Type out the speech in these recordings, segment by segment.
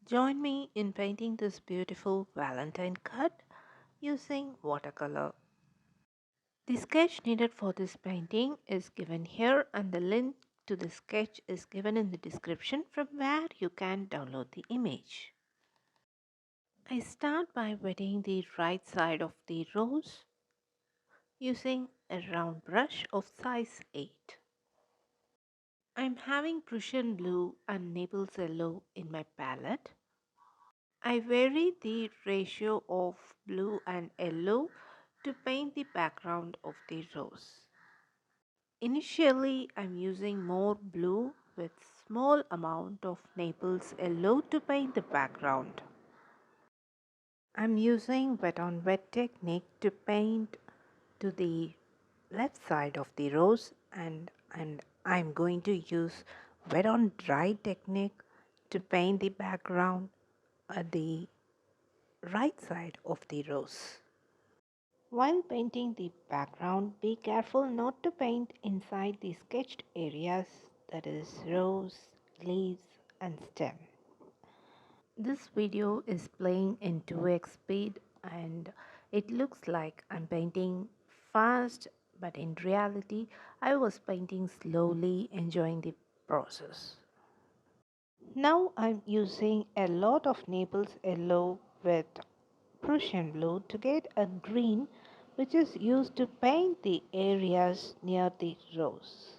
Join me in painting this beautiful valentine card using watercolor. The sketch needed for this painting is given here and the link to the sketch is given in the description from where you can download the image. I start by wetting the right side of the rose using a round brush of size 8. I'm having Prussian blue and Naples yellow in my palette. I vary the ratio of blue and yellow to paint the background of the rose. Initially, I'm using more blue with small amount of Naples yellow to paint the background. I'm using wet on wet technique to paint to the left side of the rose and I'm going to use wet on dry technique to paint the background at the right side of the rose. While painting the background, be careful not to paint inside the sketched areas, that is rose, leaves and stem. This video is playing in 2x speed and it looks like I'm painting fast, but in reality I was painting slowly, enjoying the process. Now I'm using a lot of Naples yellow with Prussian blue to get a green which is used to paint the areas near the rose.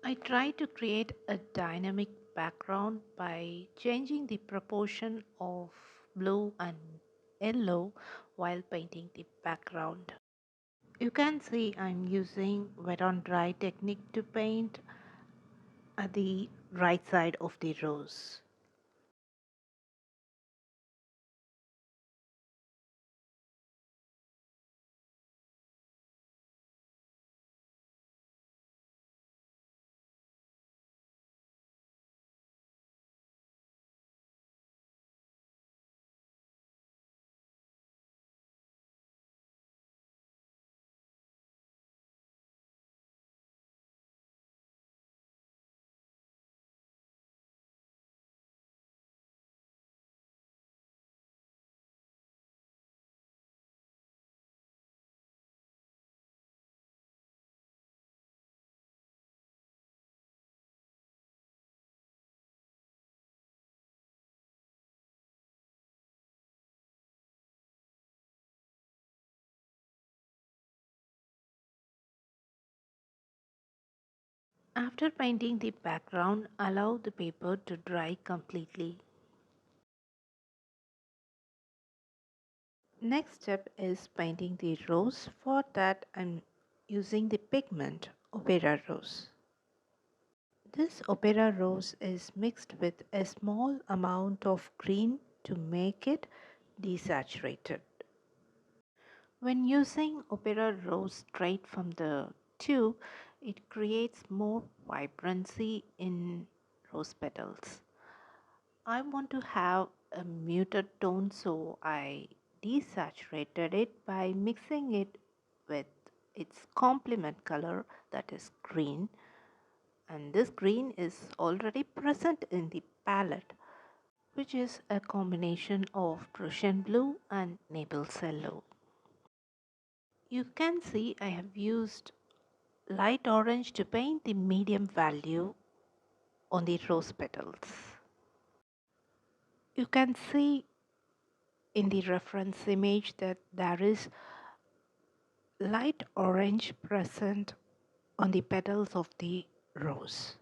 I try to create a dynamic background by changing the proportion of blue and yellow while painting the background. You can see I'm using wet on dry technique to paint at the right side of the rose. After painting the background, allow the paper to dry completely. Next step is painting the rose. For that I'm using the pigment Opera Rose. This Opera Rose is mixed with a small amount of green to make it desaturated. When using Opera Rose straight from the tube, it creates more vibrancy in rose petals. I want to have a muted tone, so I desaturated it by mixing it with its complement color, that is green, and this green is already present in the palette, which is a combination of Prussian blue and Naples yellow. You can see I have used light orange to paint the medium value on the rose petals. You can see in the reference image that there is light orange present on the petals of the rose.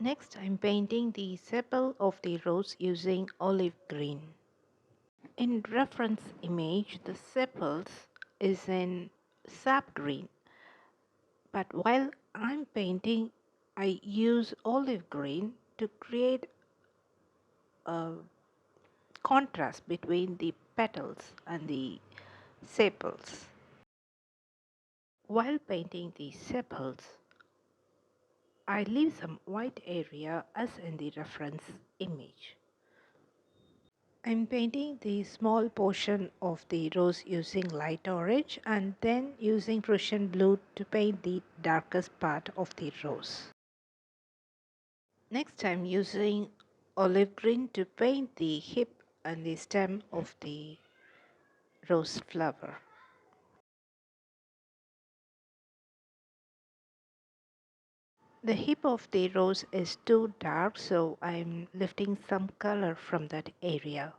Next, I'm painting the sepal of the rose using olive green. In reference image, the sepals is in sap green, but while I'm painting, I use olive green to create a contrast between the petals and the sepals. While painting the sepals, I leave some white area as in the reference image. I'm painting the small portion of the rose using light orange and then using Prussian blue to paint the darkest part of the rose. Next I'm using olive green to paint the hip and the stem of the rose flower. The hip of the rose is too dark, so I'm lifting some color from that area.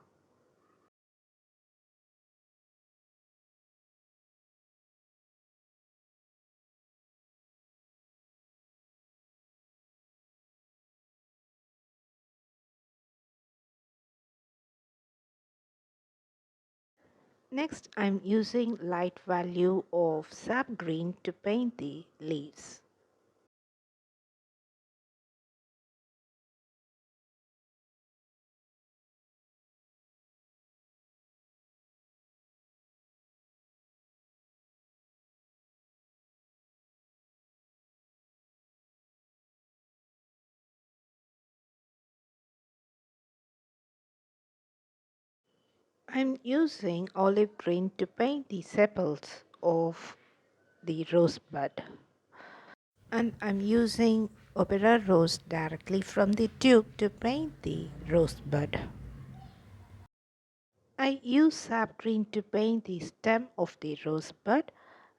Next, I'm using light value of sap green to paint the leaves. I'm using olive green to paint the sepals of the rosebud. And I'm using opera rose directly from the tube to paint the rosebud. I use sap green to paint the stem of the rosebud,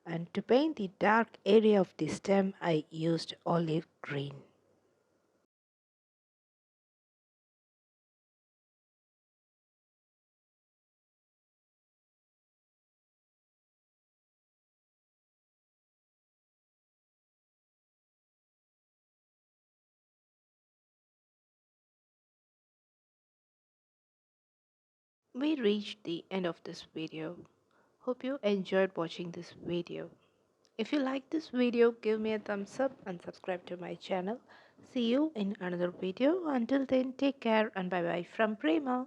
and to paint the dark area of the stem I used olive green. We reached the end of this video. Hope you enjoyed watching this video. If you like this video, give me a thumbs up and subscribe to my channel. See you in another video. Until then, take care and bye bye from Prema.